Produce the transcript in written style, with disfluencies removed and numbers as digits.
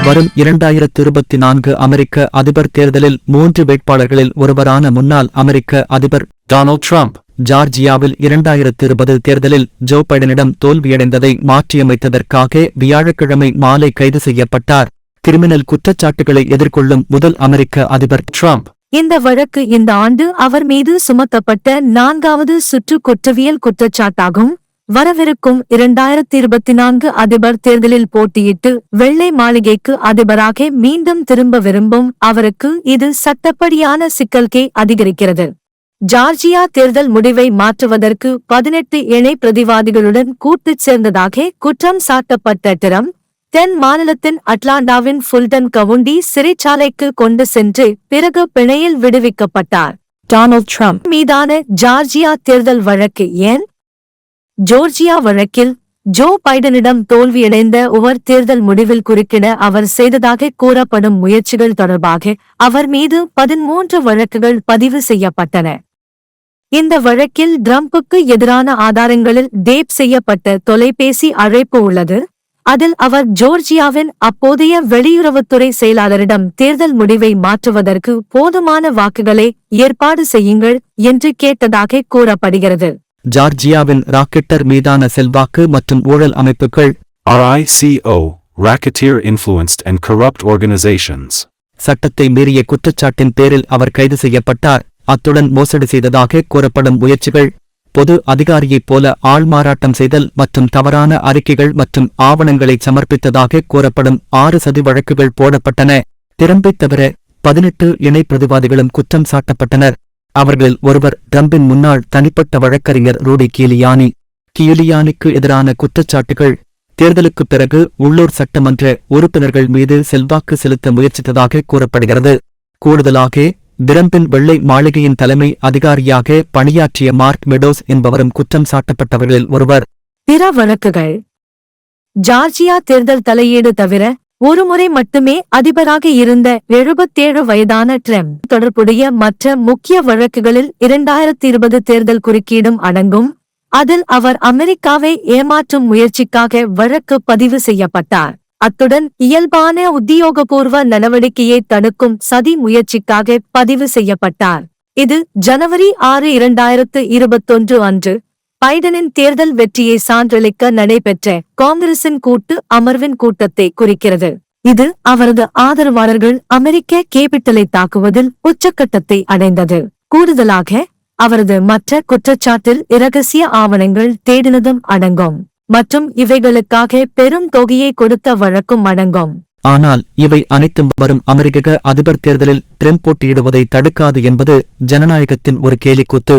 வரும் 2024 அமெரிக்க அதிபர் தேர்தலில் 3 வேட்பாளர்களில் ஒருவரான முன்னாள் அமெரிக்க அதிபர் டொனால்ட் ட்ரம்ப் ஜார்ஜியாவில் 2020 தேர்தலில் ஜோ பைடனிடம் தோல்வியடைந்ததை மாற்றியமைத்ததற்காக வியாழக்கிழமை மாலை கைது செய்யப்பட்டார். கிரிமினல் குற்றச்சாட்டுகளை எதிர்கொள்ளும் முதல் அமெரிக்க அதிபர் ட்ரம்ப். இந்த வழக்கு இந்த ஆண்டு அவர் மீது சுமத்தப்பட்ட 4வது சுற்று குற்றவியல் குற்றச்சாட்டாகும். வரவிருக்கும் 2024 அதிபர் தேர்தலில் போட்டியிட்டு வெள்ளை மாளிகைக்கு அதிபராக மீண்டும் திரும்ப விரும்பும் அவருக்கு இது சட்டப்படியான சிக்கல்கே அதிகரிக்கிறது. ஜார்ஜியா தேர்தல் முடிவை மாற்றுவதற்கு 18 இணை பிரதிவாதிகளுடன் கூட்டுச் சேர்ந்ததாக குற்றம் சாட்டப்பட்ட ட்ரம்ப் தென் மாநிலத்தின் அட்லாண்டாவின் ஃபுல்டன் கவுண்டி சிறைச்சாலைக்கு கொண்டு சென்று பிறகு பிணையில் விடுவிக்கப்பட்டார். டொனால்ட் ட்ரம்ப் மீதான ஜார்ஜியா தேர்தல் வழக்கு ஏன்? ஜோர்ஜியா வழக்கில் ஜோ பைடனிடம் தோல்வியடைந்த ஒவ்வொரு தேர்தல் முடிவில் குறுக்கிட அவர் செய்ததாக கூறப்படும் முயற்சிகள் தொடர்பாக அவர் மீது 13 வழக்குகள் பதிவு செய்யப்பட்டன. இந்த வழக்கில் ட்ரம்புக்கு எதிரான ஆதாரங்களில் டேப் செய்யப்பட்ட தொலைபேசி அழைப்பு உள்ளது. அதில் அவர் ஜோர்ஜியாவின் அப்போதைய வெளியுறவுத்துறை செயலாளரிடம் தேர்தல் முடிவை மாற்றுவதற்கு போதுமான வாக்குகளை ஏற்பாடு செய்யுங்கள் என்று கேட்டதாக கூறப்படுகிறது. ஜார்ஜியாவின் ராக்கெட்டர் மீதான செல்வாக்கு மற்றும் ஊழல் அமைப்புகள் RICO Racketeer Influenced and Corrupt Organizations சட்டத்தை மீறிய குற்றச்சாட்டின் பேரில் அவர் கைது செய்யப்பட்டார். அத்துடன் மோசடி செய்ததாக கூறப்படும் முயற்சிகள், பொது அதிகாரியைப் போல ஆள்மாறாட்டம் செய்தல் மற்றும் தவறான அறிக்கைகள் மற்றும் ஆவணங்களை சமர்ப்பித்ததாக கூறப்படும் 6 சதி வழக்குகள் போடப்பட்டன. ட்ரம்பைத் தவிர 18 இணை பிரதிவாதிகளும் குற்றம் சாட்டப்பட்டனர். அவர்களில் ஒருவர் ட்ரம்பின் முன்னாள் தனிப்பட்ட வழக்கறிஞர் ரூடி கியூலியானி. கியூலியானிக்கு எதிரான குற்றச்சாட்டுகள், தேர்தலுக்குப் பிறகு உள்ளூர் சட்டமன்ற உறுப்பினர்கள் மீது செல்வாக்கு செலுத்த முயற்சித்ததாக கூறப்படுகிறது. கூடுதலாக ட்ரம்பின் வெள்ளை மாளிகையின் தலைமை அதிகாரியாக பணியாற்றிய மார்க் மெடோஸ் என்பவரும் குற்றம் சாட்டப்பட்டவர்களில் ஒருவர். பிற வழக்குகள் ஜார்ஜியா தேர்தல் தலையீடு தவிர ஒருமுறை மட்டுமே அதிபராக இருந்த 77 வயதான ட்ரம்ப் தொடர்புடைய மற்ற முக்கிய வழக்குகளில் 2020 தேர்தல் குறுக்கீடும் அடங்கும். அதில் அவர் அமெரிக்காவை ஏமாற்றும் முயற்சிக்காக வழக்கு பதிவு செய்யப்பட்டார். அத்துடன் இயல்பான உத்தியோகபூர்வ நடவடிக்கையை தடுக்கும் சதி முயற்சிக்காக பதிவு செய்யப்பட்டார். இது ஜனவரி 6, 2021 அன்று பைடனின் தேர்தல் வெற்றியை சான்றளிக்க நடைபெற்ற காங்கிரசின் கூட்டு அமர்வின் கூட்டத்தை குறிக்கிறது. இது அவரது ஆதரவாளர்கள் அமெரிக்க கேபிட்டலை தாக்குவதில் உச்சக்கட்டத்தை அடைந்தது. கூடுதலாக அவரது மற்ற குற்றச்சாட்டில் இரகசிய ஆவணங்கள் தேடினதும் அடங்கும் மற்றும் இவைகளுக்காக பெரும் தொகையை கொடுத்த வழக்கும் அடங்கும். ஆனால் இவை அனைத்தும் வரும் அமெரிக்க அதிபர் தேர்தலில் ட்ரம்ப் போட்டியிடுவதை தடுக்காது என்பது ஜனநாயகத்தின் ஒரு கேலிக்கூத்து.